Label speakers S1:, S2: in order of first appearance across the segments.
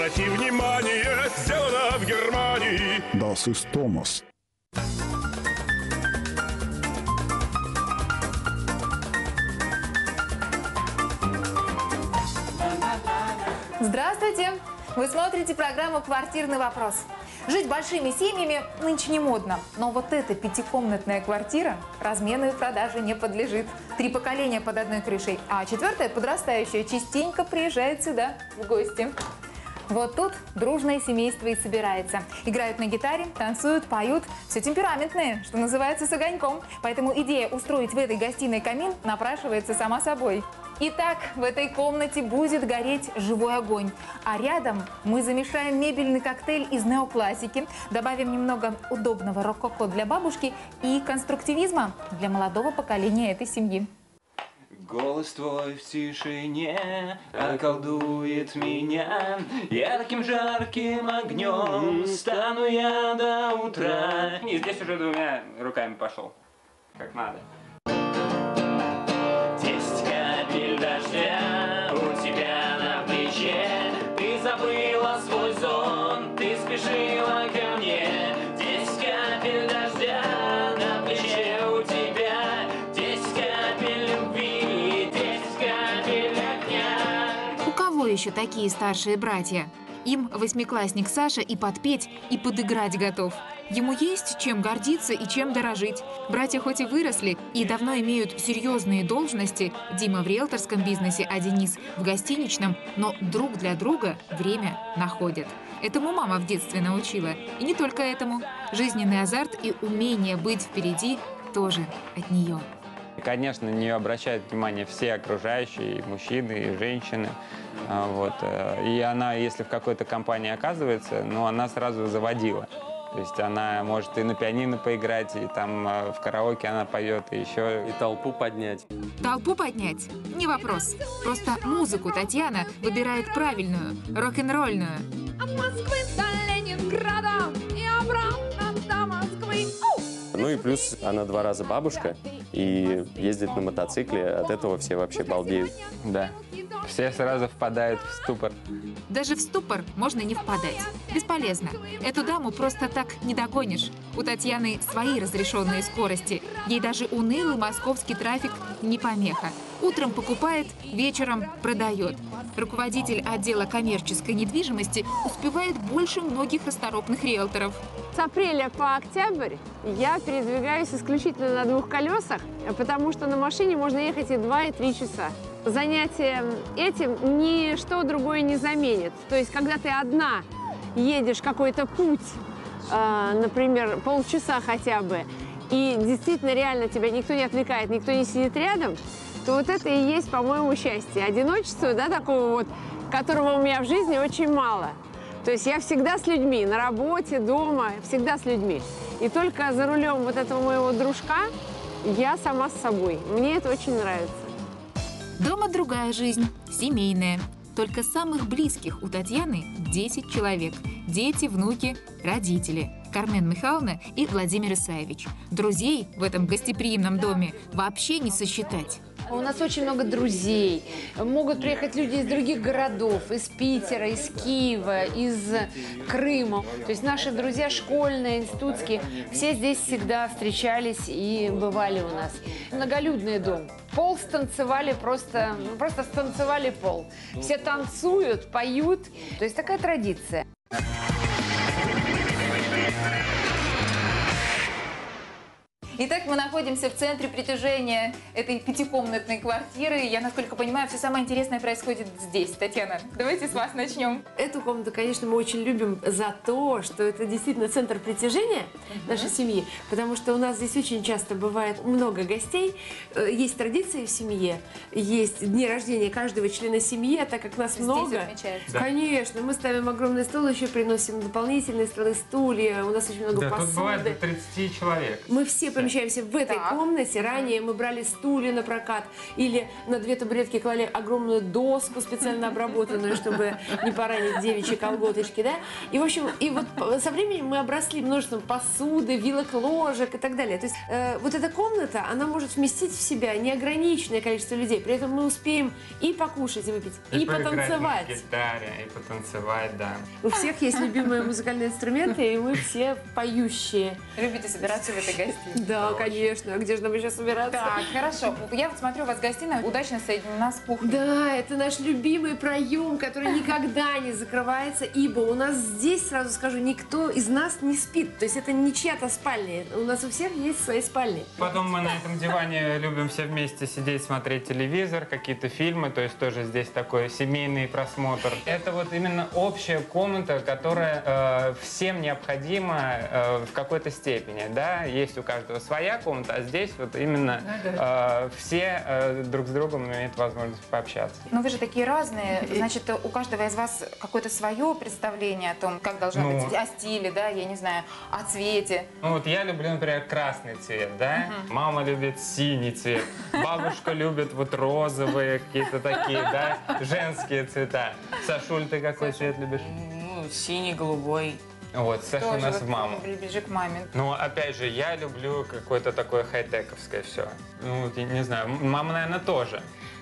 S1: обрати внимание, сделано в Германии.
S2: Das ist Thomas.
S3: Здравствуйте! Вы смотрите программу «Квартирный вопрос». Жить большими семьями нынче не модно, но вот эта пятикомнатная квартира размену и продаже не подлежит. 3 поколения под одной крышей, а 4-е, подрастающее, частенько приезжает сюда в гости. Вот тут дружное семейство и собирается. Играют на гитаре, танцуют, поют. Все темпераментные, что называется, с огоньком. Поэтому идея устроить в этой гостиной камин напрашивается сама собой. Итак, в этой комнате будет гореть живой огонь. А рядом мы замешаем мебельный коктейль из неоклассики, добавим немного удобного рококо для бабушки и конструктивизма для молодого поколения этой семьи.
S4: Голос твой в тишине околдует меня. Я таким жарким огнем стану я до утра. И здесь уже 2 руками пошел, как надо. 10 капель дождя у тебя на плече. Ты забыла свой сон, ты спешила ко мне. 10 капель дождя на плече у тебя. 10 капель любви, 10 капель огня.
S3: У кого еще такие старшие братья? Им 8-классник Саша и подпеть, и подыграть готов. Ему есть чем гордиться и чем дорожить. Братья хоть и выросли и давно имеют серьезные должности, Дима в риэлторском бизнесе, а Денис в гостиничном, но друг для друга время находят. Этому мама в детстве научила. И не только этому. Жизненный азарт и умение быть впереди тоже от нее.
S4: Конечно, на нее обращают внимание все окружающие, и мужчины, и женщины. Вот. И она, если в какой-то компании оказывается, ну, она сразу заводила. То есть она может и на пианино поиграть, и там в караоке она поет, и еще...
S5: И толпу поднять.
S3: Толпу поднять? Не вопрос. Просто музыку Татьяна выбирает правильную, рок-н-ролльную.
S6: От Москвы до Ленинграда и обратно до Москвы.
S5: Ну и плюс она 2 раза бабушка и ездит на мотоцикле. От этого все вообще балдеют.
S4: Да. Все сразу впадают в ступор.
S3: Даже в ступор можно не впадать. Бесполезно. Эту даму просто так не догонишь. У Татьяны свои разрешенные скорости. Ей даже унылый московский трафик не помеха. Утром покупает, вечером продает. Руководитель отдела коммерческой недвижимости успевает больше многих расторопных риэлторов.
S7: С апреля по октябрь я передвигаюсь исключительно на 2 колесах, потому что на машине можно ехать и 2, и 3 часа. Занятие этим ничто другое не заменит. То есть, когда ты одна едешь какой-то путь, например, полчаса хотя бы, и действительно реально тебя никто не отвлекает, никто не сидит рядом, то вот это и есть, по-моему, счастье. Одиночество, да, такого вот, которого у меня в жизни очень мало. То есть я всегда с людьми, на работе, дома, всегда с людьми. И только за рулем вот этого моего дружка я сама с собой. Мне это очень нравится.
S3: Дома другая жизнь, семейная. Только самых близких у Татьяны 10 человек. Дети, внуки, родители. Кармен Михайловна и Владимир Исаевич. Друзей в этом гостеприимном доме вообще не сосчитать.
S8: У нас очень много друзей. Могут приехать люди из других городов, из Питера, из Киева, из Крыма. То есть наши друзья школьные, институтские, все здесь всегда встречались и бывали у нас. Многолюдный дом. Пол станцевали, просто станцевали пол. Все танцуют, поют. То есть такая традиция.
S3: Итак, мы находимся в центре притяжения этой пятикомнатной квартиры. Я, насколько понимаю, все самое интересное происходит здесь. Татьяна, давайте с вас начнем.
S7: Эту комнату, конечно, мы очень любим за то, что это действительно центр притяжения нашей семьи, потому что у нас здесь очень часто бывает много гостей. Есть традиции в семье, есть дни рождения каждого члена семьи, а так как нас много,
S3: отмечается.
S7: конечно, мы ставим огромный стол, еще приносим дополнительные столы, стулья, у нас очень много посуды.
S4: Тут бывает до 30 человек.
S7: Мы все помещаемся в этой
S3: Так.
S7: комнате ранее мы брали стулья на прокат или на 2 табуретки клали огромную доску специально обработанную, чтобы не поранить девичьи колготочки, да? И, в общем, и вот со временем мы обросли множеством посуды, вилок, ложек и так далее. То есть вот эта комната, она может вместить в себя неограниченное количество людей. При этом мы успеем и покушать, и выпить, и
S2: поиграть
S7: потанцевать.
S2: на гитаре, и потанцевать, да.
S7: У всех есть любимые музыкальные инструменты, и мы все поющие.
S3: Любите собираться в этой гостиной?
S7: Да, конечно. А где же нам еще собираться?
S3: Так, хорошо. Я вот смотрю, у вас гостиная удачно соединена с кухней.
S7: Да, это наш любимый проем, который никогда не закрывается, ибо у нас здесь, сразу скажу, никто из нас не спит. То есть это не чья-то спальня. У нас у всех есть свои спальни.
S2: Потом мы на этом диване любим все вместе сидеть, смотреть телевизор, какие-то фильмы, то есть тоже здесь такой семейный просмотр. Это вот именно общая комната, которая всем необходима в какой-то степени, да, есть у каждого своя комната, а здесь вот именно все друг с другом имеют возможность пообщаться.
S3: Но вы же такие разные, значит, у каждого из вас какое-то свое представление о том, как должна быть, о стиле, да, я не знаю, о цвете.
S2: Ну вот я люблю, например, красный цвет, да, мама любит синий цвет, бабушка любит вот розовые какие-то такие, да, женские цвета. Сашуль, ты какой цвет любишь?
S9: Ну, синий, голубой.
S2: Вот, Саша у
S3: Тоже
S2: нас
S3: вот
S2: в маму.
S3: ближе к маме.
S2: Но опять же, я люблю какое-то такое хай-тековское все. Ну, вот, я не знаю, мама, наверное, тоже.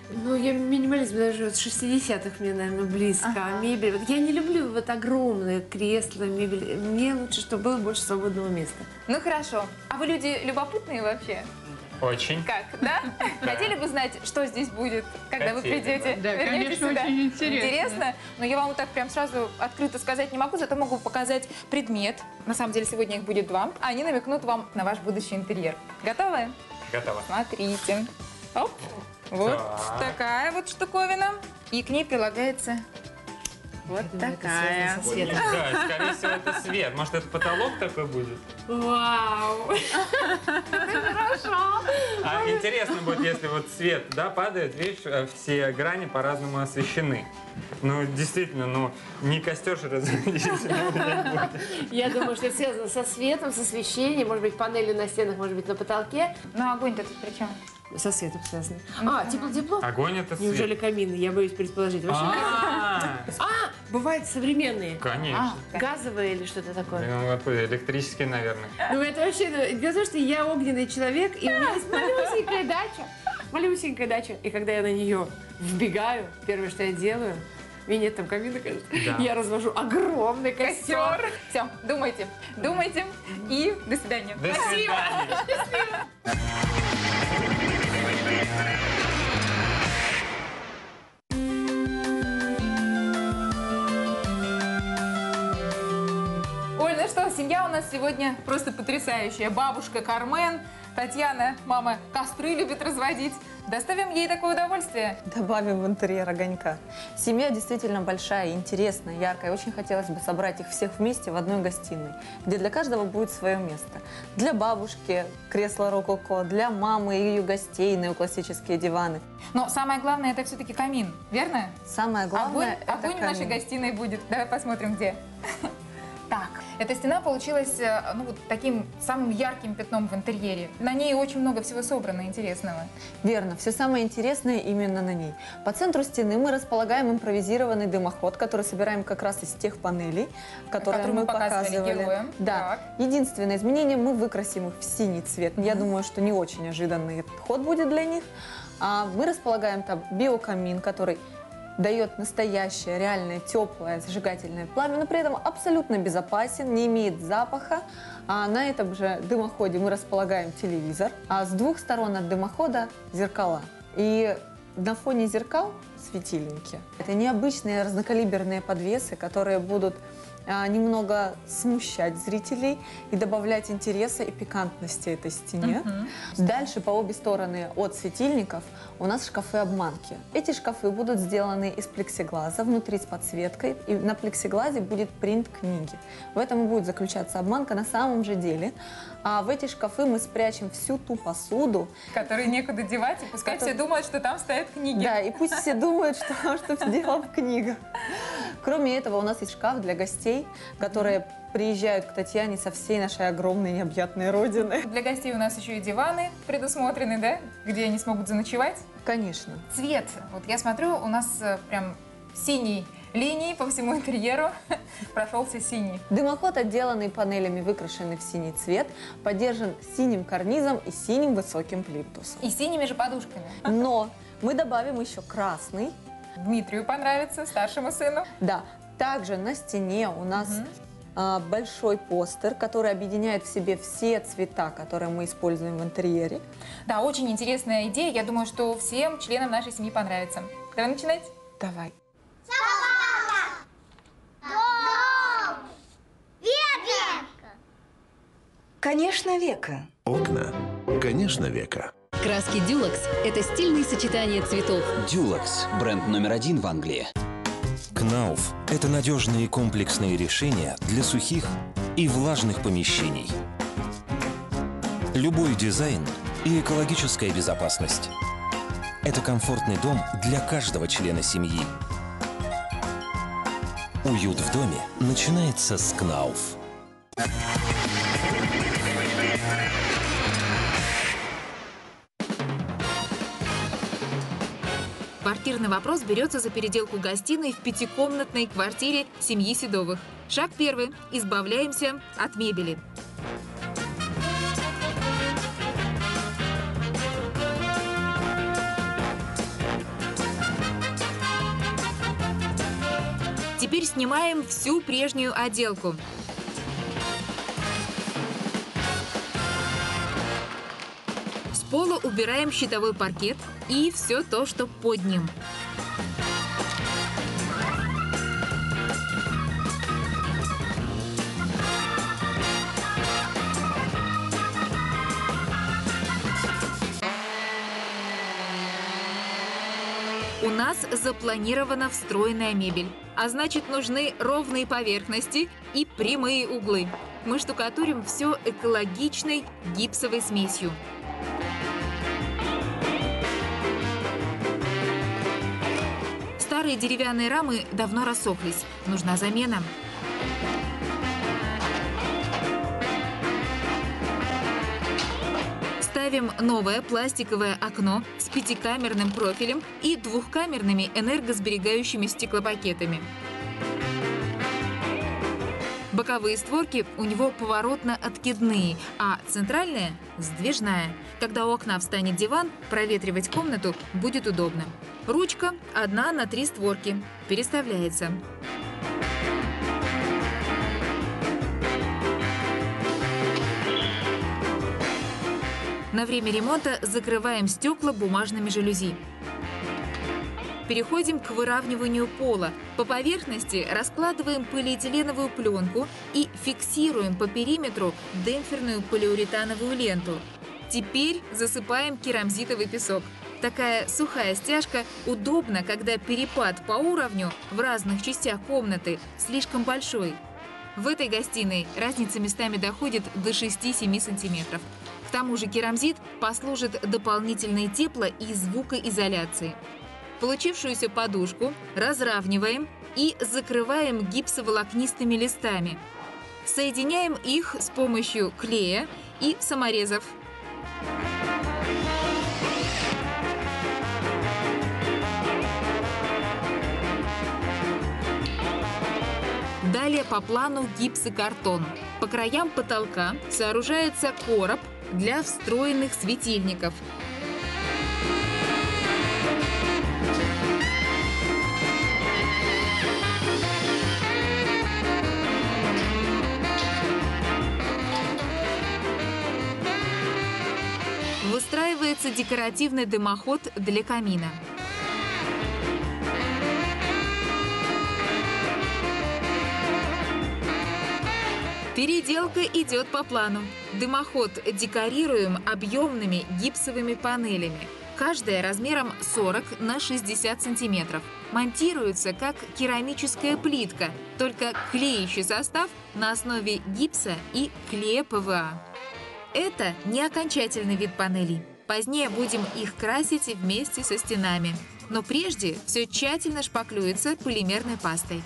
S7: Ну, я минимализм даже вот с 60-х мне, наверное, близко. А мебель, вот я не люблю вот огромные кресла, мебель. Мне лучше, чтобы было больше свободного места.
S3: Ну хорошо. А вы люди любопытные вообще?
S2: Очень.
S3: Как, да? Хотели бы знать, что здесь будет, когда вы
S2: Хотели бы.
S3: придете?
S6: Да,
S3: вернетесь
S6: конечно,
S3: сюда?
S6: очень интересно.
S3: Интересно? Но я вам вот так прям сразу открыто сказать не могу, зато могу показать предмет. На самом деле сегодня их будет 2. Они намекнут вам на ваш будущий интерьер. Готовы?
S2: Готово.
S3: Смотрите. Оп. Вот
S2: Так.
S3: такая вот штуковина. И к ней прилагается вот такая.
S7: Со светом.
S2: Да, скорее всего, это свет. Может, это потолок такой будет?
S7: Вау!
S2: А интересно будет, если вот свет, да, падает, видишь, все грани по-разному освещены. Ну, действительно, ну, не костер же разводить.
S7: Я думаю, что это связано со светом, с освещением, может быть, панели на стенах, может быть, на потолке.
S3: Ну, огонь-то тут при чем?
S7: Со светом связано. А, тепло-тепло?
S2: Огонь это свет.
S7: Неужели камины? Я боюсь предположить. Вообще, бывают современные.
S2: Конечно.
S7: Газовые или что-то такое.
S2: Ну, какой электрический, наверное.
S7: Ну, это вообще... Дело в том, что я огненный человек, и у меня есть малюсенькая дача. Малюсенькая дача. И когда я на нее вбегаю, первое, что я делаю... Меня нет там камина, конечно.
S2: Да.
S7: Я развожу огромный костер.
S3: Все, думайте, думайте и до свидания.
S2: До свидания.
S3: Оль, ну что, семья у нас сегодня просто потрясающая. Бабушка Кармен, Татьяна, мама костры любит разводить. Доставим ей такое удовольствие.
S10: Добавим в интерьер огонька. Семья действительно большая, интересная, яркая. Очень хотелось бы собрать их всех вместе в одной гостиной, где для каждого будет свое место. Для бабушки кресло рококо, для мамы ее гостиные, классические диваны.
S3: Но самое главное, это все-таки камин, верно?
S10: Самое главное – это
S3: огонь в нашей
S10: камин.
S3: гостиной будет. Давай посмотрим, где. Так, эта стена получилась ну, вот таким самым ярким пятном в интерьере. На ней очень много всего собрано интересного.
S10: Верно, все самое интересное именно на ней. По центру стены мы располагаем импровизированный дымоход, который собираем как раз из тех панелей, которые
S3: Которые мы показывали героям.
S10: Да. Единственное изменение, мы выкрасим их в синий цвет. Я думаю, что не очень ожиданный этот ход будет для них. Мы располагаем там биокамин, который дает настоящее, реальное, теплое, зажигательное пламя, но при этом абсолютно безопасен, не имеет запаха. А на этом же дымоходе мы располагаем телевизор, а с двух сторон от дымохода зеркала. И на фоне зеркал светильники. Это необычные разнокалиберные подвесы, которые будут немного смущать зрителей и добавлять интереса и пикантности этой стене. Дальше по обе стороны от светильников у нас шкафы-обманки. Эти шкафы будут сделаны из плексиглаза, внутри с подсветкой, и на плексиглазе будет принт книги. В этом и будет заключаться обманка на самом же деле. А в эти шкафы мы спрячем всю ту посуду,
S3: Которые некуда девать, и пускай все думают, что там стоят книги.
S10: да, и пусть все думают, что дело в книгах. Кроме этого, у нас есть шкаф для гостей, которые приезжают к Татьяне со всей нашей огромной необъятной родины.
S3: Для гостей у нас еще и диваны предусмотрены, да? Где они смогут заночевать.
S10: Конечно.
S3: Цвет. Вот я смотрю, у нас прям синий линии по всему интерьеру. Прошелся синий.
S10: Дымоход, отделанный панелями, выкрашенный в синий цвет, поддержан синим карнизом и синим высоким плинтусом.
S3: И синими же подушками.
S10: Но мы добавим еще красный.
S3: Дмитрию понравится, старшему сыну.
S10: Да. Также на стене у нас большой постер, который объединяет в себе все цвета, которые мы используем в интерьере.
S3: Да, очень интересная идея. Я думаю, что всем членам нашей семьи понравится. Давай начинать?
S10: Давай.
S11: Конечно, Века.
S12: Окна. Конечно, Века.
S13: Краски Dulux – это стильные сочетания цветов.
S14: Dulux – бренд №1 в Англии.
S15: Knauf – это надежные комплексные решения для сухих и влажных помещений. Любой дизайн и экологическая безопасность. Это комфортный дом для каждого члена семьи. Уют в доме начинается с Knauf.
S3: Квартирный вопрос берется за переделку гостиной в пятикомнатной квартире семьи Седовых. Шаг первый. Избавляемся от мебели. Теперь снимаем всю прежнюю отделку. С пола убираем щитовой паркет и все то, что под ним. У нас запланирована встроенная мебель, а значит, нужны ровные поверхности и прямые углы. Мы штукатурим все экологичной гипсовой смесью. Старые деревянные рамы давно рассохлись. Нужна замена. Ставим новое пластиковое окно с 5-камерным профилем и 2-камерными энергосберегающими стеклопакетами. Боковые створки у него поворотно-откидные, а центральная – сдвижная. Когда у окна встанет диван, проветривать комнату будет удобно. Ручка 1 на 3 створки. Переставляется. На время ремонта закрываем стекла бумажными жалюзи. Переходим к выравниванию пола. По поверхности раскладываем полиэтиленовую пленку и фиксируем по периметру демпферную полиуретановую ленту. Теперь засыпаем керамзитовый песок. Такая сухая стяжка удобна, когда перепад по уровню в разных частях комнаты слишком большой. В этой гостиной разница местами доходит до 6-7 сантиметров. К тому же керамзит послужит дополнительной тепло- и звукоизоляцией. Получившуюся подушку разравниваем и закрываем гипсоволокнистыми листами. Соединяем их с помощью клея и саморезов. Далее по плану гипсокартон. По краям потолка сооружается короб для встроенных светильников. Выстраивается декоративный дымоход для камина. Переделка идет по плану. Дымоход декорируем объемными гипсовыми панелями. Каждая размером 40 на 60 сантиметров. Монтируется как керамическая плитка, только клеящий состав на основе гипса и клея ПВА. Это не окончательный вид панелей. Позднее будем их красить вместе со стенами. Но прежде все тщательно шпаклюется полимерной пастой.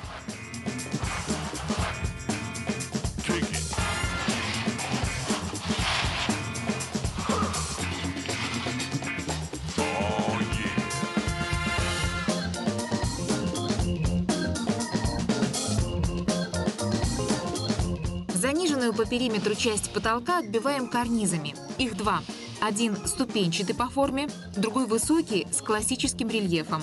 S3: Заниженную по периметру часть потолка отбиваем карнизами. Их два. Один ступенчатый по форме, другой высокий с классическим рельефом.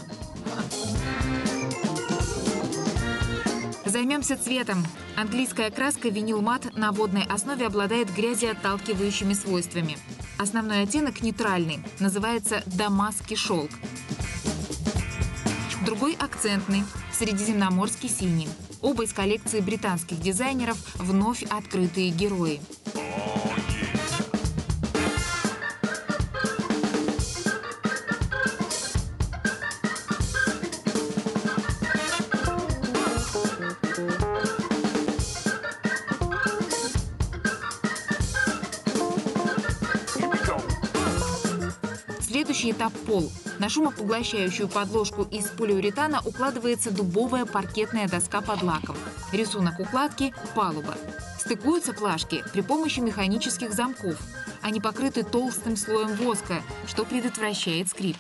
S3: Займемся цветом. Английская краска винил-мат на водной основе обладает грязеотталкивающими свойствами. Основной оттенок нейтральный, называется дамасский шелк. Другой акцентный, средиземноморский синий. Оба из коллекции британских дизайнеров, вновь открытые герои. Следующий этап – пол. На шумопоглощающую подложку из полиуретана укладывается дубовая паркетная доска под лаком. Рисунок укладки – палуба. Стыкуются плашки при помощи механических замков. Они покрыты толстым слоем воска, что предотвращает скрип.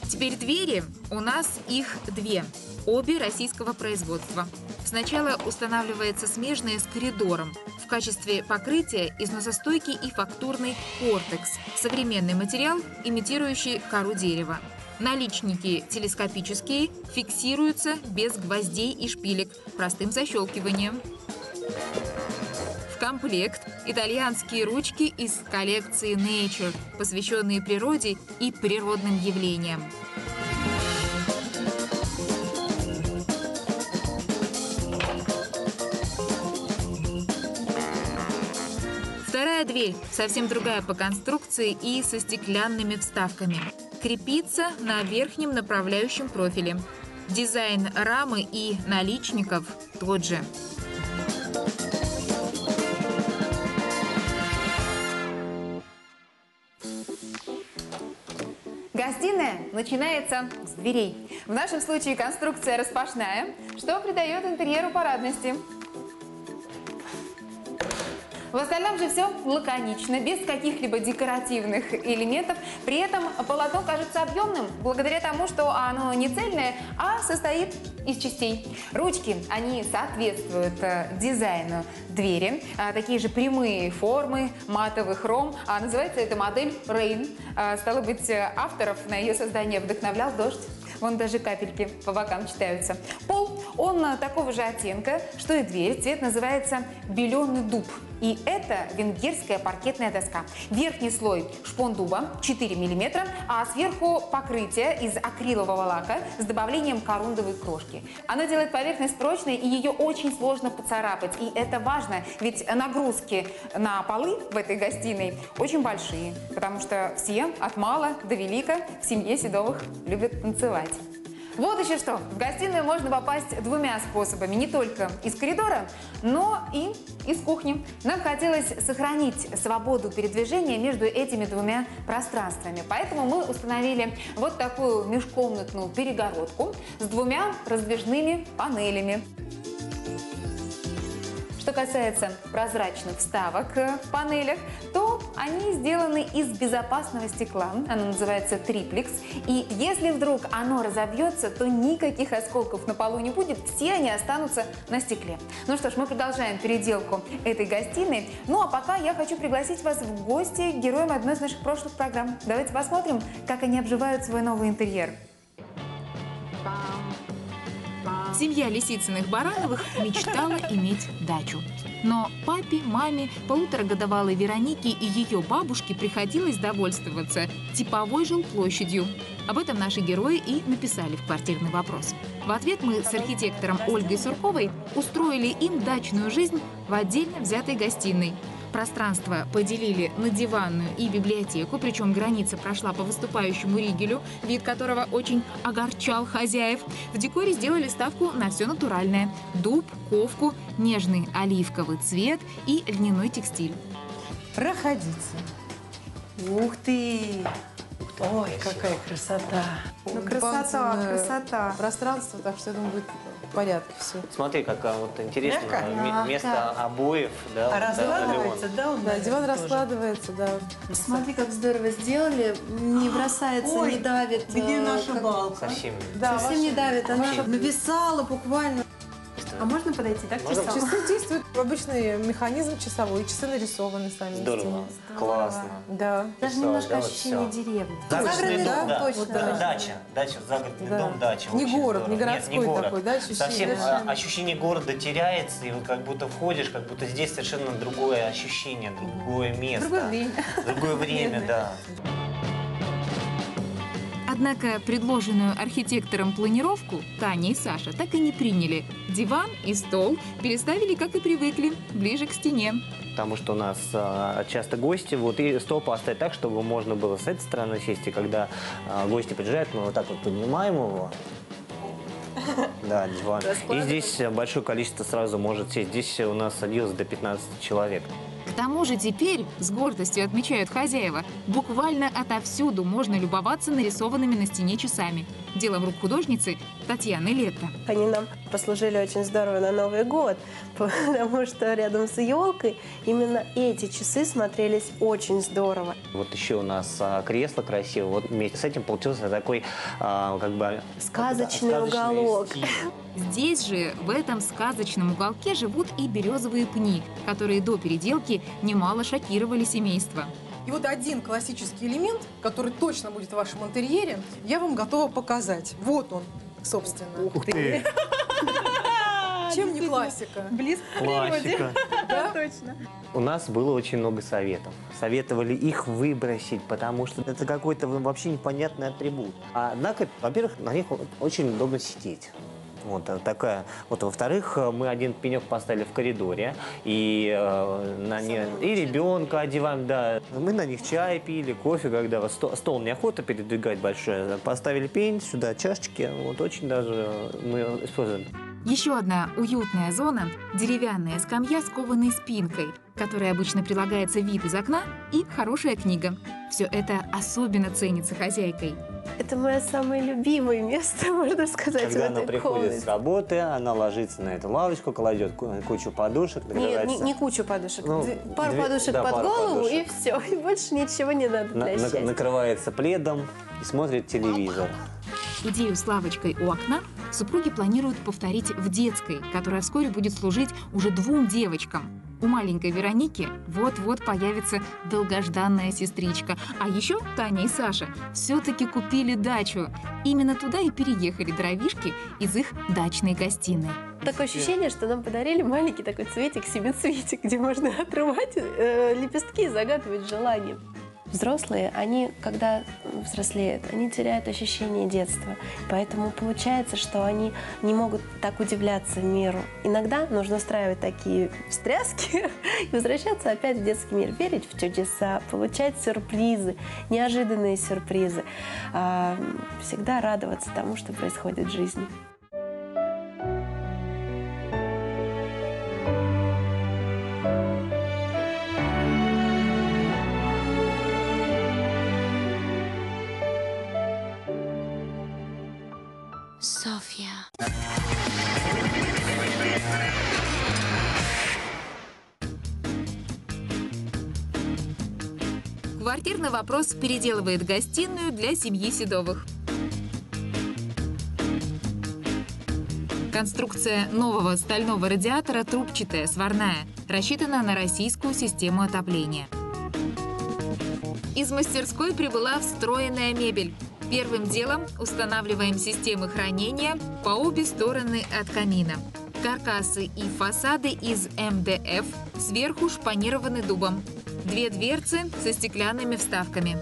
S3: Теперь двери. У нас их две. Обе российского производства. Сначала устанавливается смежная с коридором. В качестве покрытия износостойкий и фактурный кортекс. Современный материал, имитирующий кору дерева. Наличники телескопические, фиксируются без гвоздей и шпилек, простым защелкиванием. В комплект итальянские ручки из коллекции Nature, посвященные природе и природным явлениям. Вторая дверь совсем другая по конструкции и со стеклянными вставками. Крепится на верхнем направляющем профиле. Дизайн рамы и наличников тот же. Гостиная начинается с дверей. В нашем случае конструкция распашная, что придает интерьеру парадности. В остальном же все лаконично, без каких-либо декоративных элементов. При этом полотно кажется объемным, благодаря тому, что оно не цельное, а состоит из частей. Ручки, они соответствуют дизайну двери. Такие же прямые формы, матовый хром. Называется эта модель Rain. Стало быть, авторов на ее создание вдохновлял дождь. Вон даже капельки по бокам читаются. Пол, он такого же оттенка, что и дверь. Цвет называется беленый дуб. И это венгерская паркетная доска. Верхний слой шпон дуба 4 мм, а сверху покрытие из акрилового лака с добавлением корундовой крошки. Оно делает поверхность прочной, и ее очень сложно поцарапать. И это важно, ведь нагрузки на полы в этой гостиной очень большие, потому что все от мала до велика в семье Седовых любят танцевать. Вот еще что. В гостиную можно попасть двумя способами. Не только из коридора, но и из кухни. Нам хотелось сохранить свободу передвижения между этими двумя пространствами. Поэтому мы установили вот такую межкомнатную перегородку с двумя раздвижными панелями. Что касается прозрачных вставок в панелях, то они сделаны из безопасного стекла. Оно называется триплекс. И если вдруг оно разобьется, то никаких осколков на полу не будет. Все они останутся на стекле. Ну что ж, мы продолжаем переделку этой гостиной. Ну а пока я хочу пригласить вас в гости к героям одной из наших прошлых программ. Давайте посмотрим, как они обживают свой новый интерьер. Семья Лисицыных-Барановых мечтала иметь дачу. Но папе, маме, полуторагодовалой Веронике и ее бабушке приходилось довольствоваться типовой жилплощадью. Об этом наши герои и написали в «Квартирный вопрос». В ответ мы с архитектором Ольгой Сурковой устроили им дачную жизнь в отдельно взятой гостиной. Пространство поделили на диванную и библиотеку, причем граница прошла по выступающему ригелю, вид которого очень огорчал хозяев. В декоре сделали ставку на все натуральное – дуб, ковку, нежный оливковый цвет и льняной текстиль.
S16: Проходите. Ух ты! Ой, какая красота!
S10: Ну, красота. Пространство, так что я думаю, будет в порядке все.
S17: Смотри, какая вот интересная
S10: Мягко?
S17: место обоев. Да,
S10: А раскладывается,
S16: да?
S10: Да, диван раскладывается, да.
S18: Смотри, как здорово сделали. Не бросается, не давит.
S16: Где наша балка?
S17: Совсем.
S18: Да, совсем не давит. Она
S10: нависала буквально.
S18: А можно подойти, так, к часам?
S10: Часы действуют. Обычный механизм часовой. Часы нарисованы сами.
S17: Здорово. Классно.
S10: Да.
S18: Даже немножко ощущение деревни.
S17: Загородный дом, да.
S18: Точно.
S17: Дача, загородный дом, дача.
S10: Не
S17: Очень
S10: город,
S17: здорово.
S10: не городской
S17: Нет, не город.
S10: такой, да, ощущение?
S17: Совсем ощущение города теряется, и вот как будто входишь, как будто здесь совершенно другое ощущение, другое место.
S10: Другое время.
S17: Другое время, да.
S3: Однако предложенную архитектором планировку Таня и Саша так и не приняли. Диван и стол переставили, как и привыкли, ближе к стене.
S17: Потому что у нас часто гости, вот, и стол поставить так, чтобы можно было с этой стороны сесть, и когда гости приезжают, мы вот так вот поднимаем его. Да, диван. И здесь большое количество сразу может сесть. Здесь у нас садилось до 15 человек.
S3: К тому же теперь, с гордостью отмечают хозяева, буквально отовсюду можно любоваться нарисованными на стене часами. Делом рук художницы Татьяны Летто.
S19: Они нам послужили очень здорово на Новый год, потому что рядом с елкой именно эти часы смотрелись очень здорово.
S17: Вот еще у нас кресло красивое. Вот вместе с этим получился такой как бы
S19: сказочный уголок.
S3: Здесь же, в этом сказочном уголке, живут и березовые пни, которые до переделки немало шокировали семейство.
S10: И вот один классический элемент, который точно будет в вашем интерьере, я вам готова показать. Вот он, собственно.
S17: Ух ты!
S10: Чем не классика?
S19: Близко к
S17: Классика.
S19: Да, точно.
S17: У нас было очень много советов. Советовали их выбросить, потому что это какой-то вообще непонятный атрибут. Однако, во-первых, на них очень удобно сидеть. Вот такая. Вот, во-вторых, мы один пенек поставили в коридоре, и и ребенка одеваем, да. Мы на них чай пили, кофе, когда стол неохота передвигать большой. Поставили пень, сюда чашечки, вот очень даже мы используем.
S3: Еще одна уютная зона – деревянная скамья с кованой спинкой, к которой обычно прилагается вид из окна и хорошая книга. Все это особенно ценится хозяйкой.
S19: Это мое самое любимое место, можно сказать,
S17: Когда
S19: в
S17: она
S19: этой
S17: приходит
S19: комнате.
S17: с работы, она ложится на эту лавочку, кладет кучу подушек.
S19: Нет, не кучу подушек. Пару подушек
S17: да,
S19: под
S17: пару
S19: голову,
S17: подушек.
S19: и все. И больше ничего не надо для счастья.
S17: Накрывается пледом и смотрит телевизор.
S3: Идею с лавочкой у окна супруги планируют повторить в детской, которая вскоре будет служить уже 2 девочкам. У маленькой Вероники вот-вот появится долгожданная сестричка. А еще Таня и Саша все-таки купили дачу. Именно туда и переехали дровишки из их дачной гостиной.
S19: Такое ощущение, что нам подарили маленький такой цветик, семицветик, где можно отрывать лепестки и загадывать желания. Взрослые, они, когда взрослеют, они теряют ощущение детства. Поэтому получается, что они не могут так удивляться миру. Иногда нужно устраивать такие встряски и возвращаться опять в детский мир. Верить в чудеса, получать сюрпризы, неожиданные сюрпризы. Всегда радоваться тому, что происходит в жизни.
S13: Софья.
S3: Квартирный вопрос переделывает гостиную для семьи Седовых. Конструкция нового стального радиатора трубчатая, сварная, рассчитана на российскую систему отопления. Из мастерской прибыла встроенная мебель. Первым делом устанавливаем системы хранения по обе стороны от камина. Каркасы и фасады из МДФ сверху шпанированы дубом. 2 дверцы со стеклянными вставками.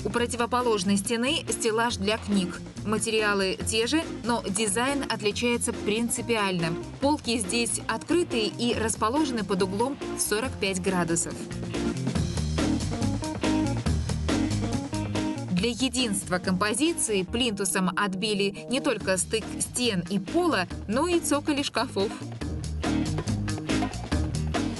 S3: У противоположной стены стеллаж для книг. Материалы те же, но дизайн отличается принципиально. Полки здесь открытые и расположены под углом в 45 градусов. Для единства композиции плинтусом отбили не только стык стен и пола, но и цоколи шкафов.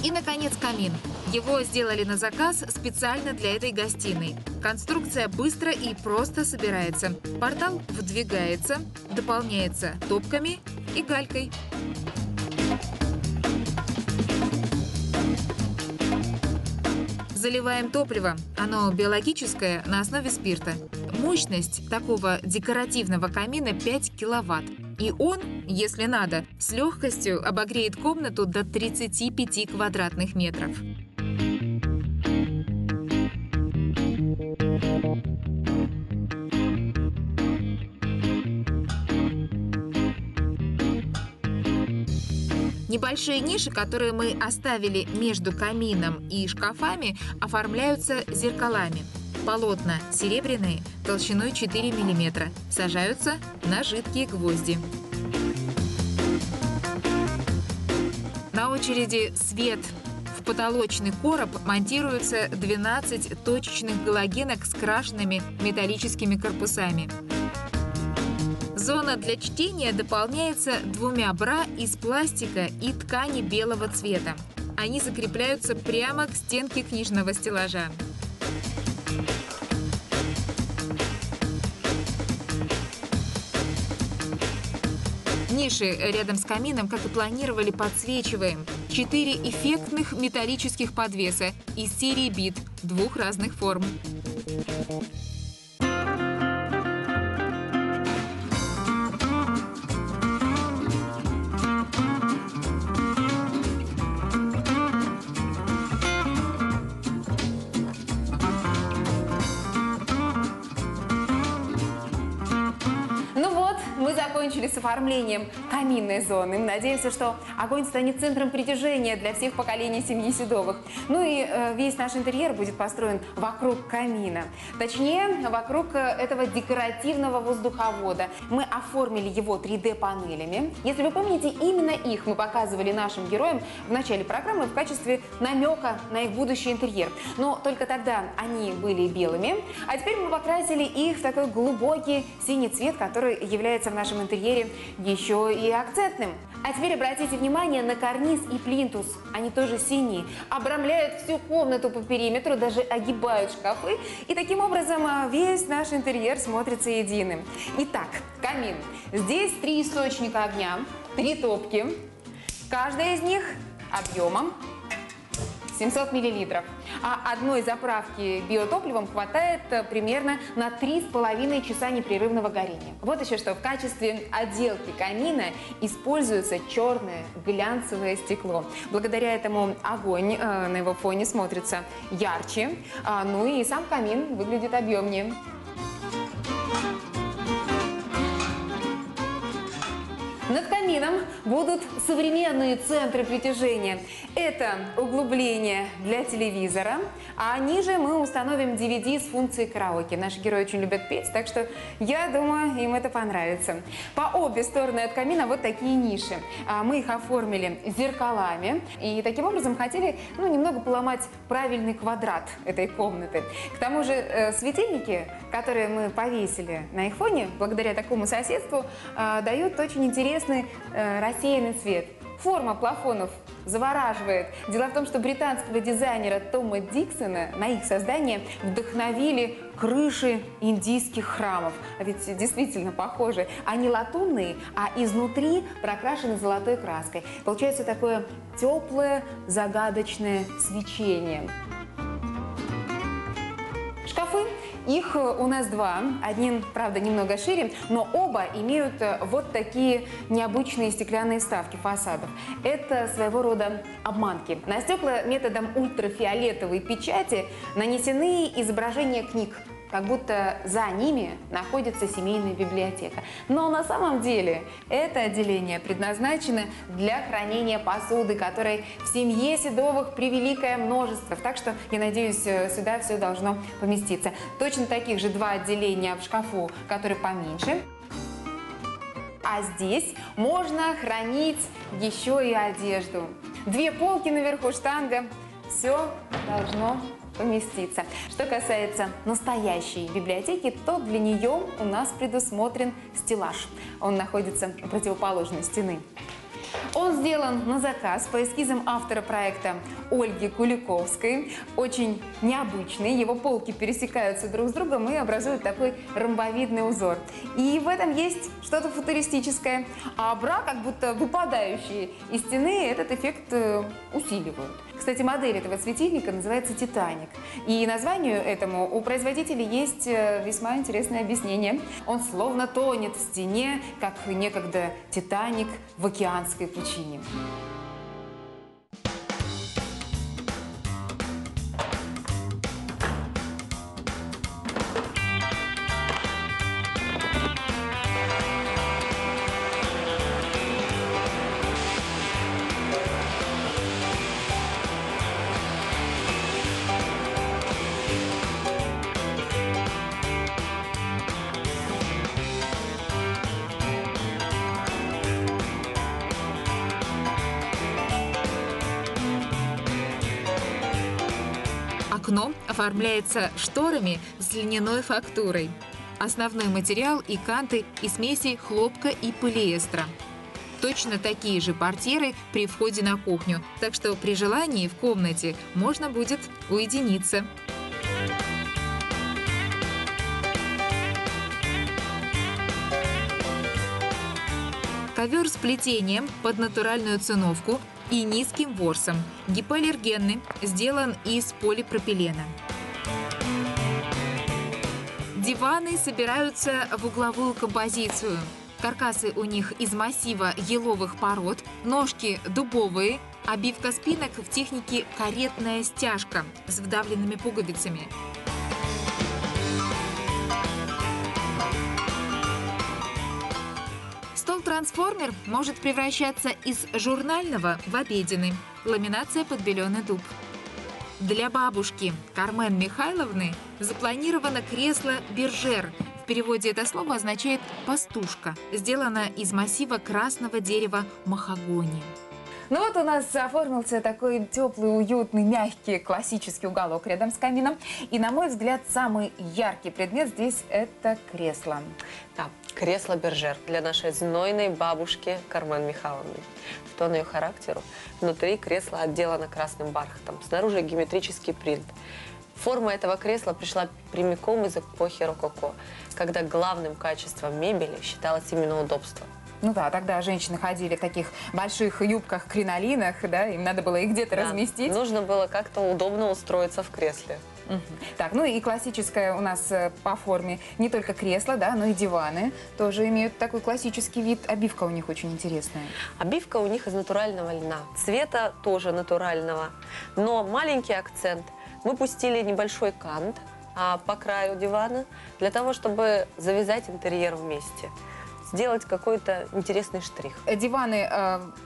S3: И, наконец, камин. Его сделали на заказ специально для этой гостиной. Конструкция быстро и просто собирается. Портал вдвигается, дополняется топками и галькой. Заливаем топливо. Оно биологическое, на основе спирта. Мощность такого декоративного камина 5 киловатт. И он, если надо, с легкостью обогреет комнату до 35 квадратных метров. Небольшие ниши, которые мы оставили между камином и шкафами, оформляются зеркалами. Полотна серебряные, толщиной 4 мм, сажаются на жидкие гвозди. На очереди свет. В потолочный короб монтируются 12 точечных галогенок с крашенными металлическими корпусами. Зона для чтения дополняется 2 бра из пластика и ткани белого цвета. Они закрепляются прямо к стенке книжного стеллажа. Ниши рядом с камином, как и планировали, подсвечиваем. 4 эффектных металлических подвеса из серии бит 2 разных форм. Мы закончили с оформлением каминной зоны. Мы надеемся, что огонь станет центром притяжения для всех поколений семьи Седовых. Ну и весь наш интерьер будет построен вокруг камина. Точнее, вокруг этого декоративного воздуховода. Мы оформили его 3D-панелями. Если вы помните, именно их мы показывали нашим героям в начале программы в качестве намека на их будущий интерьер. Но только тогда они были белыми. А теперь мы покрасили их в такой глубокий синий цвет, который является в нашем интерьере еще и акцентным. А теперь обратите внимание на карниз и плинтус. Они тоже синие, обрамляют всю комнату по периметру, даже огибают шкафы. И таким образом весь наш интерьер смотрится единым. Итак, камин. Здесь 3 источника огня, 3 топки. Каждая из них объемом 700 миллилитров. А одной заправки биотопливом хватает примерно на 3,5 часа непрерывного горения. Вот еще что. В качестве отделки камина используется черное глянцевое стекло. Благодаря этому огонь на его фоне смотрится ярче, ну и сам камин выглядит объемнее. Над камином будут современные центры притяжения. Это углубление для телевизора, а ниже мы установим DVD с функцией караоке. Наши герои очень любят петь, так что я думаю, им это понравится. По обе стороны от камина вот такие ниши. Мы их оформили зеркалами и таким образом хотели немного поломать правильный квадрат этой комнаты. К тому же светильники, которые мы повесили на их фоне, благодаря такому соседству, дают очень интересный рассеянный цвет. Форма плафонов завораживает. Дело в том, что британского дизайнера Тома Диксона на их создание вдохновили крыши индийских храмов. А ведь действительно похожи. Они латунные, а изнутри прокрашены золотой краской. Получается такое теплое, загадочное свечение. Шкафы. Их у нас 2. Один, правда, немного шире, но оба имеют вот такие необычные стеклянные вставки фасадов. Это своего рода обманки. На стекла методом ультрафиолетовой печати нанесены изображения книг. как будто за ними находится семейная библиотека. Но на самом деле это отделение предназначено для хранения посуды, которой в семье Седовых превеликое множество. Так что, я надеюсь, сюда все должно поместиться. Точно таких же два отделения в шкафу, который поменьше. А здесь можно хранить еще и одежду. Две полки наверху, штанга. Все должно поместиться. Что касается настоящей библиотеки, то для нее у нас предусмотрен стеллаж. Он находится у противоположной стены. Он сделан на заказ по эскизам автора проекта Ольги Куликовской. Очень необычный. Его полки пересекаются друг с другом и образуют такой ромбовидный узор. И в этом есть что-то футуристическое. А бра, как будто выпадающие из стены, этот эффект усиливают. Кстати, модель этого светильника называется «Титаник». И названию этому у производителя есть весьма интересное объяснение. Он словно тонет в стене, как некогда «Титаник» в океанской пучине. Окно оформляется шторами с льняной фактурой. Основной материал – и канты, и смеси хлопка и полиэстера. Точно такие же портьеры при входе на кухню, так что при желании в комнате можно будет уединиться. Ковер с плетением под натуральную циновку и низким ворсом. Гипоаллергенный, сделан из полипропилена. Диваны собираются в угловую композицию. Каркасы у них из массива еловых пород, ножки дубовые, обивка спинок в технике каретная стяжка с вдавленными пуговицами. Стол-трансформер может превращаться из журнального в обеденный. Ламинация под беленый дуб. Для бабушки Кармен Михайловны запланировано кресло «Бержер». В переводе это слово означает «пастушка». Сделано из массива красного дерева махагони. Ну вот у нас оформился такой теплый, уютный, мягкий, классический уголок рядом с камином. И, на мой взгляд, самый яркий предмет здесь – это кресло.
S19: Да, кресло «Бержер» для нашей знойной бабушки Кармен Михайловны. В тон ее характеру внутри кресло отделано красным бархатом, снаружи геометрический принт. Форма этого кресла пришла прямиком из эпохи рококо, когда главным качеством мебели считалось именно удобство.
S3: Ну да, тогда женщины ходили в таких больших юбках, кринолинах, да, им надо было их где-то разместить.
S19: Нужно было как-то удобно устроиться в кресле.
S3: Так, ну и классическое у нас по форме не только кресло, да, но и диваны тоже имеют такой классический вид. Обивка у них очень интересная.
S19: Обивка у них из натурального льна, цвета тоже натурального, но маленький акцент. Мы пустили небольшой кант по краю дивана для того, чтобы завязать интерьер вместе. Сделать какой-то интересный штрих.
S3: Диваны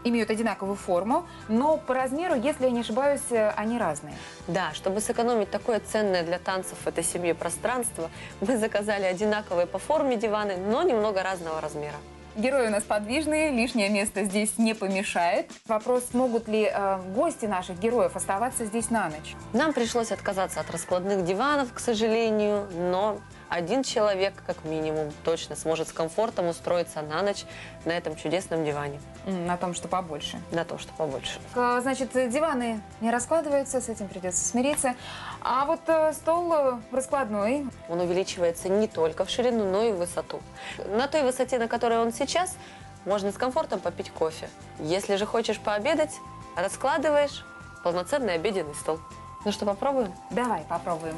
S3: имеют одинаковую форму, но по размеру, если я не ошибаюсь, они разные.
S19: Да, чтобы сэкономить такое ценное для танцев в этой семье пространство, мы заказали одинаковые по форме диваны, но немного разного размера.
S3: Герои у нас подвижные, лишнее место здесь не помешает. Вопрос, могут ли гости наших героев оставаться здесь на ночь?
S19: Нам пришлось отказаться от раскладных диванов, к сожалению, но один человек, как минимум, точно сможет с комфортом устроиться на ночь на этом чудесном диване.
S3: На том, что побольше.
S19: На том, что побольше.
S3: Значит, диваны не раскладываются, с этим придется смириться. А вот стол раскладной.
S19: Он увеличивается не только в ширину, но и в высоту. На той высоте, на которой он сейчас, можно с комфортом попить кофе. Если же хочешь пообедать, раскладываешь полноценный обеденный стол. Ну что, попробуем?
S3: Давай, попробуем.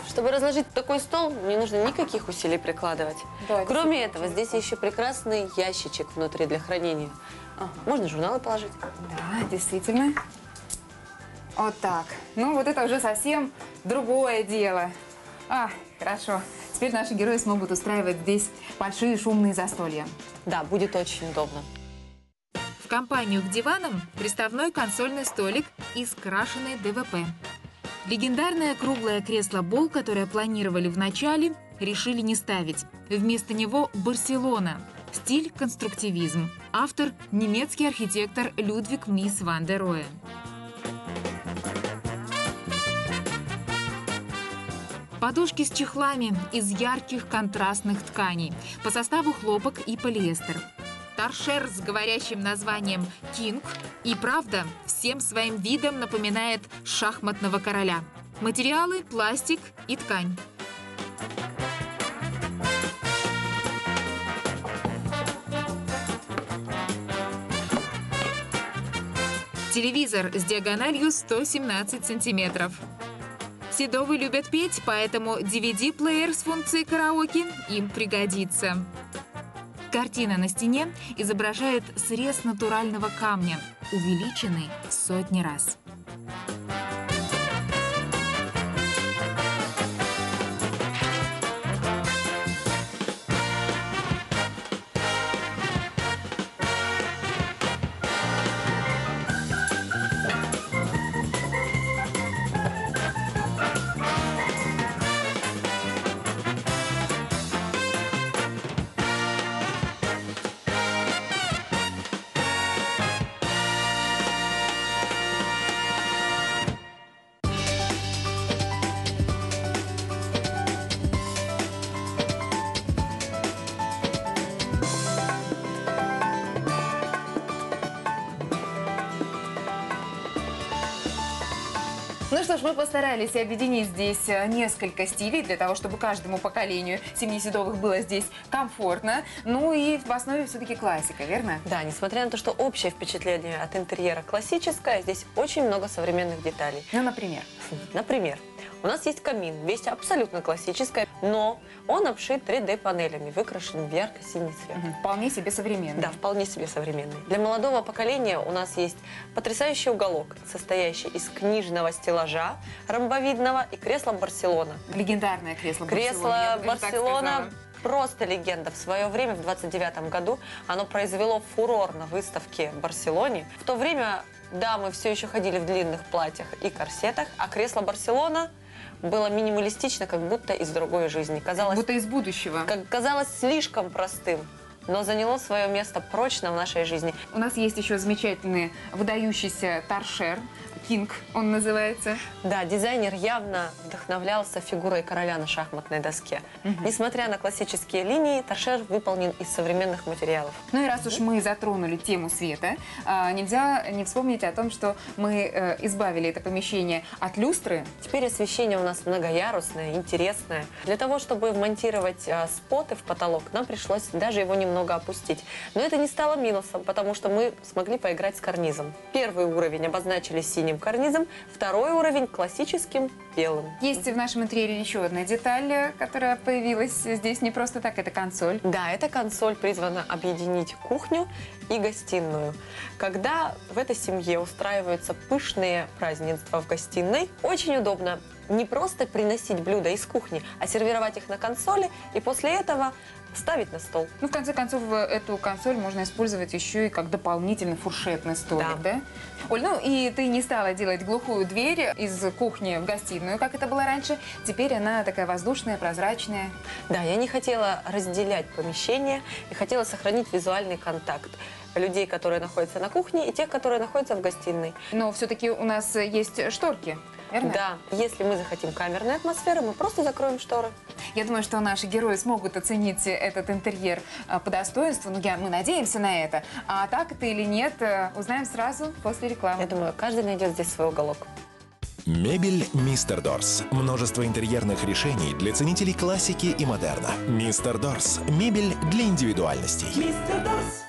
S19: Чтобы разложить такой стол, не нужно никаких усилий прикладывать.
S3: Да,
S19: кроме этого, здесь еще прекрасный ящичек внутри для хранения. Можно журналы положить.
S3: Да, действительно. Вот так. Ну, вот это уже совсем другое дело. Хорошо. Теперь наши герои смогут устраивать здесь большие шумные застолья.
S20: Да, будет очень удобно.
S3: В компанию к диванам приставной консольный столик из крашеной ДВП. Легендарное круглое кресло-бол, которое планировали в начале, решили не ставить. Вместо него «Барселона». Стиль – конструктивизм. Автор – немецкий архитектор Людвиг Мис ван дер Роhe. Подушки с чехлами из ярких контрастных тканей. По составу хлопок и полиэстер. Торшер с говорящим названием «Кинг» и, правда, всем своим видом напоминает шахматного короля. Материалы – пластик и ткань. Телевизор с диагональю 117 сантиметров. Седовы любят петь, поэтому DVD-плеер с функцией караоке им пригодится. Картина на стене изображает срез натурального камня, увеличенный в сотни раз. Ну что ж, мы постарались объединить здесь несколько стилей для того, чтобы каждому поколению семьи Седовых было здесь комфортно. Ну и в основе все-таки классика, верно?
S20: Да, несмотря на то, что общее впечатление от интерьера классическое, здесь очень много современных деталей.
S3: Ну, например?
S20: Например, у нас есть камин, вещь абсолютно классическая, но он обшит 3D-панелями, выкрашен в ярко-синий цвет.
S3: Вполне себе современный.
S20: Да, вполне себе современный. Для молодого поколения у нас есть потрясающий уголок, состоящий из книжного стеллажа ромбовидного и кресла «Барселона».
S3: Легендарное кресло «Барселона».
S20: Кресло «Барселона» просто легенда. В свое время, в 29 году, оно произвело фурор на выставке в Барселоне. В то время дамы все еще ходили в длинных платьях и корсетах, а кресло «Барселона» было минималистично, как будто из другой жизни. Казалось,
S3: будто из будущего.
S20: Казалось слишком простым, но заняло свое место прочно в нашей жизни.
S3: У нас есть еще замечательный выдающийся торшер. Кинг он называется.
S20: Да, дизайнер явно вдохновлялся фигурой короля на шахматной доске. Несмотря на классические линии, торшер выполнен из современных материалов.
S3: Ну и раз уж мы затронули тему света, нельзя не вспомнить о том, что мы избавили это помещение от люстры.
S20: Теперь освещение у нас многоярусное, интересное. Для того, чтобы вмонтировать споты в потолок, нам пришлось даже его немного опустить. Но это не стало минусом, потому что мы смогли поиграть с карнизом. Первый уровень обозначили синим карнизом, второй уровень классическим белым.
S3: Есть в нашем интерьере еще одна деталь, которая появилась здесь не просто так, это консоль.
S20: Да, эта консоль призвана объединить кухню и гостиную. Когда в этой семье устраиваются пышные празднества в гостиной, очень удобно не просто приносить блюда из кухни, а сервировать их на консоли и после этого ставить на стол.
S3: Ну, в конце концов, эту консоль можно использовать еще и как дополнительный фуршетный столик, да? Оль, ну и ты не стала делать глухую дверь из кухни в гостиную, как это было раньше. Теперь она такая воздушная, прозрачная.
S20: Да, я не хотела разделять помещение и хотела сохранить визуальный контакт людей, которые находятся на кухне, и тех, которые находятся в гостиной.
S3: Но все-таки у нас есть шторки. Верно?
S20: Да, если мы захотим камерной атмосферы, мы просто закроем шторы.
S3: Я думаю, что наши герои смогут оценить этот интерьер по достоинству. Ну, мы надеемся на это. А так это или нет, узнаем сразу после рекламы.
S20: Я думаю, каждый найдет здесь свой уголок.
S12: Мебель «Мистер Дорс». Множество интерьерных решений для ценителей классики и модерна. «Мистер Дорс». Мебель для индивидуальностей.
S16: «Мистер Дорс».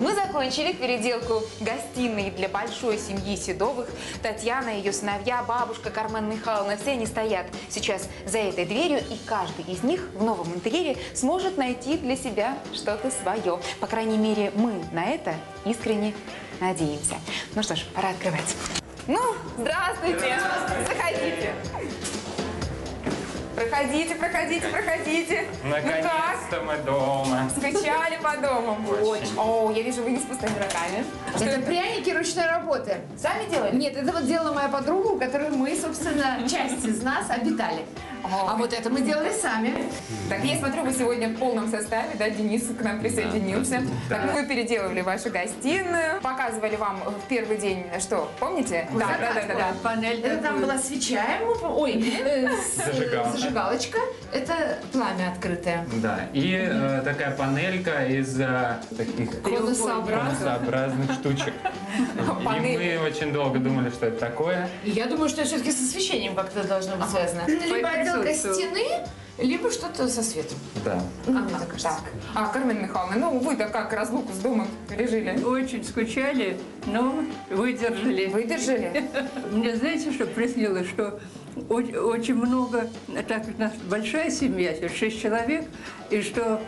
S3: Мы закончили переделку гостиной для большой семьи Седовых. Татьяна, ее сыновья, бабушка Кармен Михайловна, все они стоят сейчас за этой дверью, и каждый из них в новом интерьере сможет найти для себя что-то свое. По крайней мере, мы на это искренне надеемся. Ну что ж, пора открывать. Ну, здравствуйте! Заходите! Проходите, проходите, проходите.
S2: Наконец-то мы дома.
S3: Скучали по дому?
S2: Очень.
S3: О, я вижу, вы не с пустыми руками.
S8: Это пряники ручной работы.
S3: Сами делали?
S8: Нет, это вот делала моя подруга, у которой мы, собственно, часть из нас обитали. А вот это мы делали сами.
S3: Так, я смотрю, вы сегодня в полном составе, да, Денис к нам присоединился.
S2: Да.
S3: Так, вы переделывали вашу гостиную, показывали вам в первый день, что, помните? Да.
S16: Панель.
S8: Это там была свеча, зажигалочка. Это пламя открытое.
S2: Да, и такая панелька из таких конусообразных штучек. И мы очень долго думали, что это такое.
S8: И я думаю, что все-таки со освещением как-то должно быть связано. Либо отделка стены, либо что-то со светом.
S2: Да.
S3: Так. А, Кармен Михайловна, ну вы-то как разлуку с домом пережили?
S16: Очень скучали, но выдержали.
S3: Выдержали?
S16: Мне знаете, что приснилось, что очень много, так как у нас большая семья, 6 человек, и что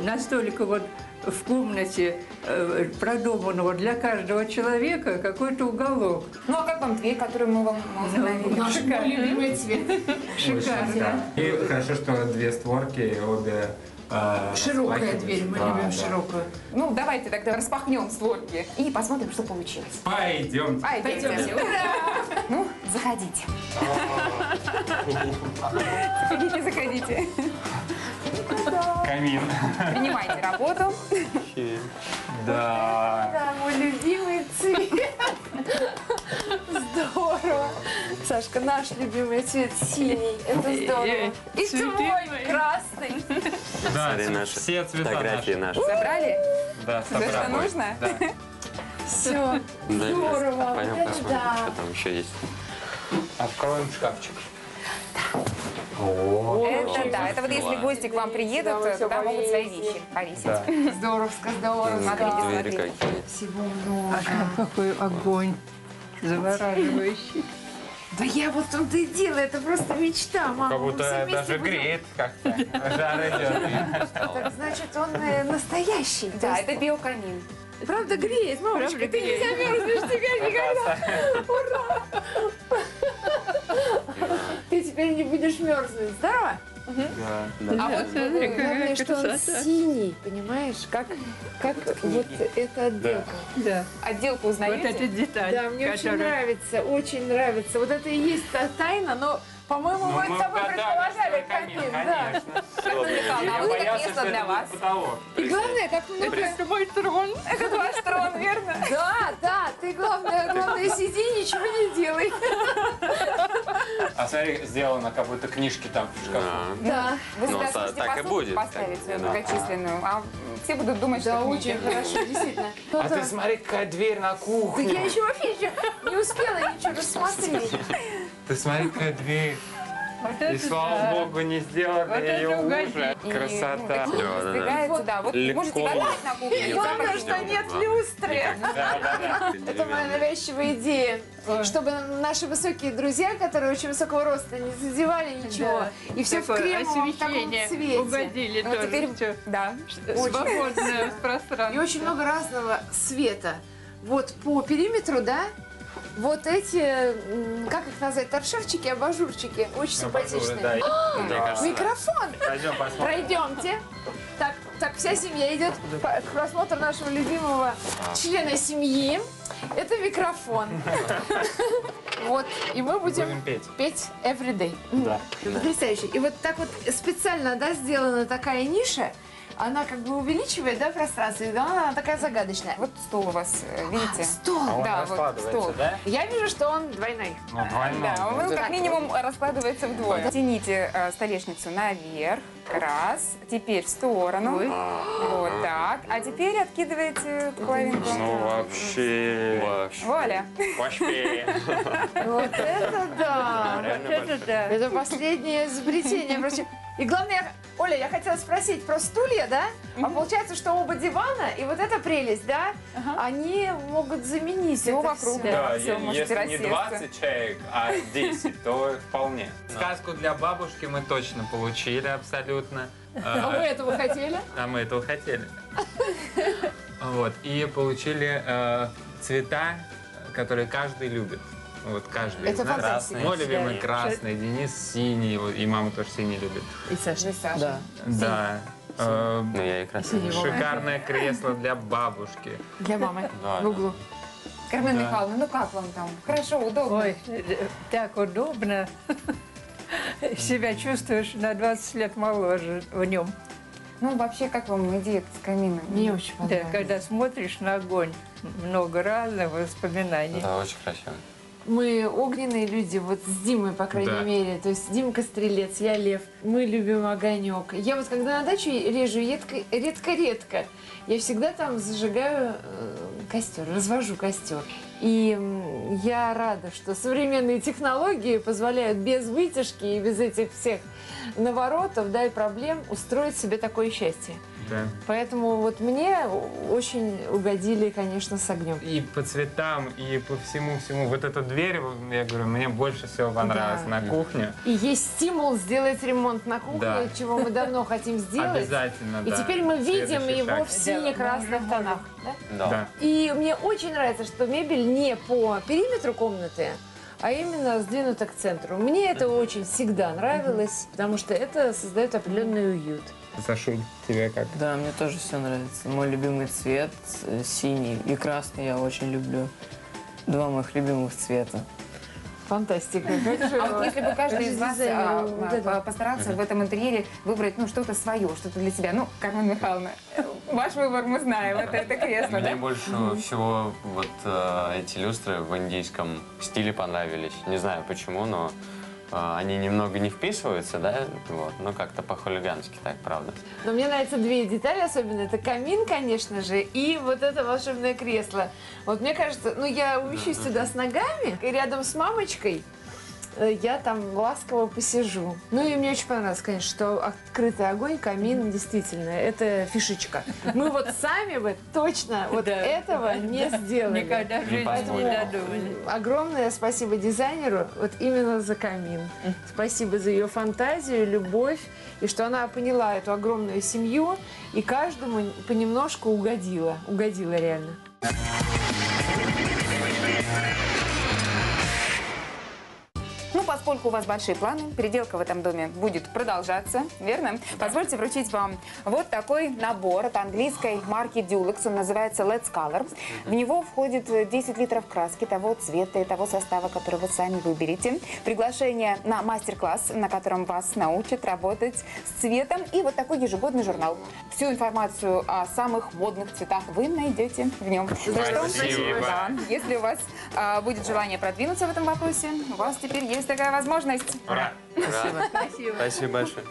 S16: настолько вот в комнате продуманного для каждого человека какой-то уголок.
S3: Ну а как вам дверь, которую мы вам установили?
S8: Наш любимый цвет.
S16: Шикарно.
S2: И хорошо, что две створки, обе
S8: широкая дверь, мы любим широкую.
S3: Ну, давайте тогда распахнем створки и посмотрим, что получилось.
S2: Пойдемте.
S3: Пойдемте. Ура! Ну, заходите. Заходите.
S2: Камин.
S3: Принимайте работу.
S2: Да.
S8: Мой любимый цвет. Здорово. Сашка, наш любимый цвет синий. Это здорово. И твой красный.
S2: Да,
S5: наши
S2: все цвета
S5: фотографии наши.
S3: Собрали?
S2: Да,
S3: Все, что нужно?
S2: Да.
S8: Все. Здорово.
S5: Пойдем посмотрим, что там еще есть.
S2: Откроем шкафчик.
S3: Это да, это вот если гости к вам приедут, туда могут свои вещи повесить.
S2: Да.
S8: Здоровско, здорово.
S3: Смотрите.
S8: Всего много.
S16: Какой огонь завораживающий.
S8: Да я вот он-то и делаю, это просто мечта, мама.
S2: Как будто даже греет как-то. Жар идет.
S8: Так значит, он настоящий.
S3: Да, это биокамин.
S8: Правда греет, мамочка, ты не замерзнешь теперь никогда. Ура! Ты теперь не будешь мерзнуть. Здорово?
S2: Да.
S8: А вот главное, что он синий, понимаешь? Как вот эта отделка.
S16: Да.
S3: Отделку узнаете?
S16: Вот эта деталь.
S8: Да, мне очень нравится, очень нравится. Вот это и есть та тайна, но, по-моему, мы с тобой предполагали камин. Да.
S3: Кармен Михайловна, а вот это место для вас.
S8: И главное, как много...
S3: Это мой трон. Это ваш трон, верно?
S8: Да, ты главное сиди, ничего не делай.
S2: А смотри, сделано, как будто книжки там в шкафу.
S8: Да.
S3: Вы
S5: Ну,
S3: сюда сможете
S5: так и
S3: посуду
S5: будет.
S3: поставить свою
S5: Да.
S3: многочисленную, а все будут думать, что
S8: Да,
S3: книги.
S8: очень хорошо, действительно.
S2: А ты смотри, какая дверь на
S8: Да
S2: кухню.
S8: я еще вообще не успела ничего рассмотреть.
S2: Ты смотри, какая дверь. И слава богу, не сделали ее уже. Красота.
S3: Сдвигается, да. Вот можете готовить на кухне.
S8: Главное, что нет люстры.
S2: Да.
S8: Это моя навязчивая идея. Чтобы наши высокие друзья, которые очень высокого роста, не задевали ничего.
S16: Да.
S8: И все в
S16: Такое
S8: кремовом таком
S16: освещение.
S8: цвете.
S16: Угодили
S3: Вот
S16: тоже.
S3: теперь,
S16: Всё.
S3: да.
S16: Свободное пространство.
S8: И очень много разного света. Вот по периметру, да, вот эти, как их назвать, торшерчики, абажурчики, очень симпатичные.
S2: Да. Мне кажется,
S8: Микрофон!
S2: Пойдем посмотрим.
S8: Пройдемте. Так, вся семья идет к просмотру нашего любимого члена семьи. Это микрофон. Вот, и мы будем петь every day.
S2: Да.
S8: Потрясающе. И вот так вот специально, да, сделана такая ниша. Она как бы увеличивает, да, пространство, и да, она такая загадочная.
S3: Вот стол у вас, видите?
S8: Стол?
S2: А он
S3: Да, вот
S2: раскладывается,
S3: стол.
S2: да?
S8: Я вижу, что он двойной.
S2: Ну, двойной.
S3: Да, он как минимум раскладывается вдвое. Тяните столешницу наверх. Раз. Теперь в сторону. Вот так. А теперь откидываете половинку.
S5: Ну, вообще.
S3: Воля.
S5: Вообще.
S7: Вот это да! Это последнее изобретение. Короче, и главное, Оля, я хотела спросить про стулья, да? А получается, что оба дивана и вот эта прелесть, да? Они могут заменить
S3: Всё
S7: это
S3: вокруг,
S7: всё.
S2: Да,
S3: всё, можете
S2: если не
S3: рассесться.
S2: 20 человек, а 10, то вполне. Сказку для бабушки мы точно получили абсолютно.
S7: А вы этого хотели?
S2: А мы этого хотели. Вот. И получили цвета, которые каждый любит. Вот каждый
S7: Это
S2: из нас.
S7: фантастика.
S2: Мой любимый
S7: Да.
S2: красный, Денис синий, вот, и мама тоже синий любит.
S7: И Саша.
S2: Да. Да.
S5: Ну, я и красивый.
S2: Шикарное кресло для бабушки.
S7: Для мамы.
S5: Да,
S7: В углу.
S3: Кармен
S2: Да.
S3: Михайловна, ну как вам там? Хорошо, удобно?
S16: Ой, так удобно. Себя чувствуешь на 20 лет моложе в нем.
S3: Ну, вообще, как вам идея с камином?
S7: Мне очень
S16: Да,
S7: понравилось.
S16: когда смотришь на огонь, много разных воспоминаний.
S5: Да, очень красиво.
S7: Мы огненные люди, вот с Димой, по крайней
S2: Да.
S7: мере. То есть Димка Стрелец, я Лев. Мы любим огонек. Я вот когда на дачу режу редко-редко, я всегда там зажигаю костер, развожу костер. И я рада, что современные технологии позволяют без вытяжки и без этих всех наворотов, да, и проблем устроить себе такое счастье.
S2: Да.
S7: Поэтому вот мне очень угодили, конечно, с огнем.
S2: И по цветам, и по всему-всему. Вот эта дверь, я говорю, мне больше всего понравилась
S7: Да.
S2: на кухне.
S7: И есть стимул сделать ремонт на кухне,
S2: Да.
S7: чего мы давно хотим сделать.
S2: Обязательно,
S7: И
S2: да.
S7: теперь мы видим
S2: Следующий
S7: его
S2: шаг.
S7: в сине-красных тонах. Да?
S5: Да.
S7: И мне очень нравится, что мебель не по периметру комнаты, а именно сдвинута к центру. Мне это очень всегда нравилось, потому что это создает определенный уют.
S2: Сашуль, тебе как?
S9: Да, мне тоже все нравится. Мой любимый цвет синий и красный я очень люблю. Два моих любимых цвета.
S7: Фантастика.
S3: А вот если бы каждый из вас постарался в этом интерьере выбрать что-то свое, что-то для себя. Ну, Кармен Михайловна, ваш выбор мы знаем, это кресло,
S5: Мне
S3: да?
S5: больше всего вот эти люстры в индийском стиле понравились. Не знаю почему, но они немного не вписываются, да, вот, но как-то по-хулигански так, правда.
S7: Но мне нравятся две детали особенно. Это камин, конечно же, и вот это волшебное кресло. Вот мне кажется, я умещусь сюда с ногами, и рядом с мамочкой я там ласково посижу. Ну и мне очень понравилось, конечно, что открытый огонь, камин, действительно, это фишечка. Мы вот сами бы точно вот этого не сделали.
S16: Никогда в жизни
S7: Поэтому
S16: не додумали.
S7: огромное спасибо дизайнеру вот именно за камин. Спасибо за ее фантазию, любовь, и что она поняла эту огромную семью и каждому понемножку угодила. Угодила реально.
S3: Ну, поскольку у вас большие планы, переделка в этом доме будет продолжаться, верно? Позвольте вручить вам вот такой набор от английской марки Dulux. Он называется Let's Color. В него входит 10 литров краски того цвета и того состава, который вы сами выберете. Приглашение на мастер-класс, на котором вас научат работать с цветом. И вот такой ежегодный журнал. Всю информацию о самых модных цветах вы найдете в нем.
S2: Спасибо.
S3: Да, если у вас будет желание продвинуться в этом вопросе, у вас теперь есть такая возможность.
S2: Ура!
S3: Спасибо.
S5: Спасибо большое.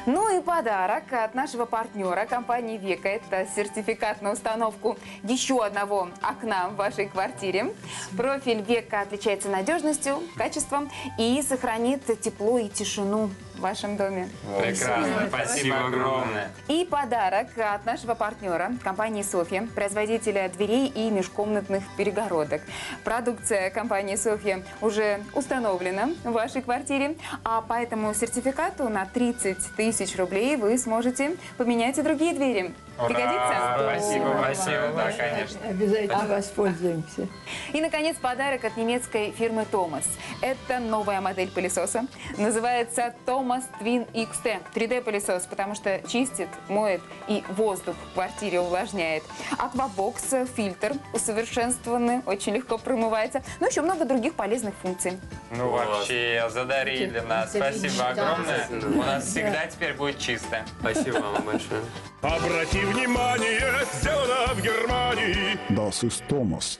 S3: Ну и подарок от нашего партнера компании «Века». Это сертификат на установку еще одного окна в вашей квартире. Профиль «Века» отличается надежностью, качеством и сохранит тепло и тишину в вашем доме.
S2: Прекрасно, спасибо огромное.
S3: И подарок от нашего партнера компании «Софья», производителя дверей и межкомнатных перегородок. Продукция компании «Софья» уже установлена в вашей квартире, а по этому сертификату на 30 000 рублей вы сможете поменять и другие двери.
S2: Ура!
S3: Пригодится?
S2: Спасибо, да, конечно.
S16: Обязательно воспользуемся.
S3: И, наконец, подарок от немецкой фирмы Thomas. Это новая модель пылесоса. Называется Thomas Twin XT. 3D-пылесос, потому что чистит, моет и воздух в квартире увлажняет. Аквабокс, фильтр усовершенствованный, очень легко промывается. Ну, еще много других полезных функций.
S2: Ну вообще, задарили нас. Спасибо огромное. У нас всегда теперь будет чисто.
S5: Спасибо вам большое.
S1: Обрати внимание, сделано в Германии.
S21: Das ist Thomas.